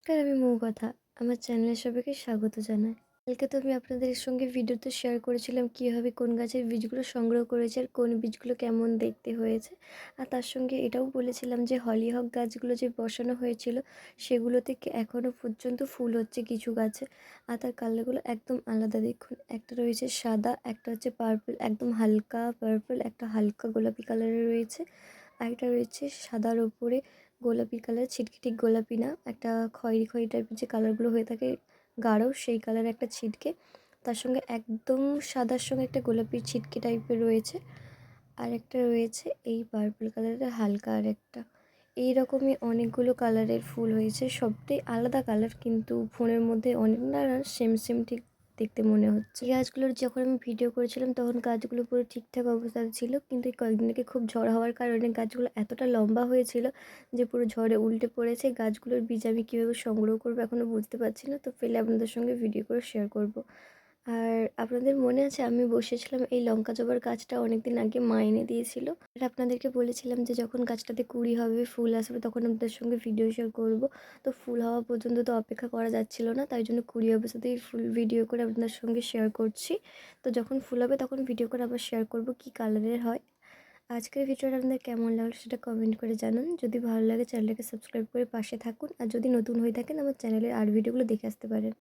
নমস্কার, আমি মৌকথা। আমার চ্যানেলে সবাইকে স্বাগত জানাই। কালকে তো আমি আপনাদের সঙ্গে ভিডিওতে শেয়ার করেছিলাম কীভাবে কোন গাছের বীজগুলো সংগ্রহ করেছি আর কোন বীজগুলো কেমন দেখতে হয়েছে। আর তার সঙ্গে এটাও বলেছিলাম যে হলিহক গাছগুলো যে বসানো হয়েছিল সেগুলোতে এখনও পর্যন্ত ফুল হচ্ছে কিছু গাছে। আর তার কালারগুলো একদম আলাদা দেখুন। একটা রয়েছে সাদা, একটা হচ্ছে পার্পল, একদম হালকা পার্পল, একটা হালকা গোলাপি কালারের রয়েছে। আরেকটা রয়েছে সাদার ওপরে গোলাপি কালার, ছিটকিটি গোলাপি না, একটা খয়েরি খয়েরি টাইপের যে কালারগুলো হয়ে থাকে গাঢ়, সেই কালারের একটা ছিটকে। তার সঙ্গে একদম সাদার সঙ্গে একটা গোলাপি ছিটকে টাইপের রয়েছে। আর একটা রয়েছে এই পার্পল কালারের হালকা আরেকটা। এই রকমই অনেকগুলো কালারের ফুল হয়েছে, সবটাই আলাদা কালার, কিন্তু ফোনের মধ্যে অনেক না সেম সেম ঠিক দেখতে মনে হচ্ছে। এই গাছগুলোর যখন আমি ভিডিও করেছিলাম তখন গাছগুলো পুরো ঠিকঠাক অবস্থায় ছিল, কিন্তু এই কয়েকদিন আগে খুব ঝড় হওয়ার কারণে গাছগুলো এতটা লম্বা হয়েছিল যে পুরো ঝড়ে উল্টে পড়েছে। গাছগুলোর বীজ আমি কীভাবে সংগ্রহ করবো এখনও বুঝতে পারছি না, তো পেলে আপনাদের সঙ্গে ভিডিও করে শেয়ার করব। আর আপনাদের মনে আছে আমি বসেছিলাম এই লঙ্কা জবার গাছটা অনেকদিন আগে মা এনে দিয়েছিল। আর আপনাদেরকে বলেছিলাম যে যখন গাছটাতে কুঁড়ি হবে, ফুল আসবে, তখন আপনাদের সঙ্গে ভিডিও শেয়ার করব। তো ফুল হওয়া পর্যন্ত তো অপেক্ষা করা যাচ্ছিল না, তাই জন্য কুঁড়ি অবস্থাতেই ফুল ভিডিও করে আপনাদের সঙ্গে শেয়ার করছি। তো যখন ফুল হবে তখন ভিডিও করে আবার শেয়ার করব কী কালারের হয়। আজকের ভিডিওটা আপনাদের কেমন লাগলো সেটা কমেন্ট করে জানান। যদি ভালো লাগে চ্যানেলটাকে সাবস্ক্রাইব করে পাশে থাকুন, আর যদি নতুন হয়ে থাকেন আমার চ্যানেলের আর ভিডিওগুলো দেখে আসতে পারেন।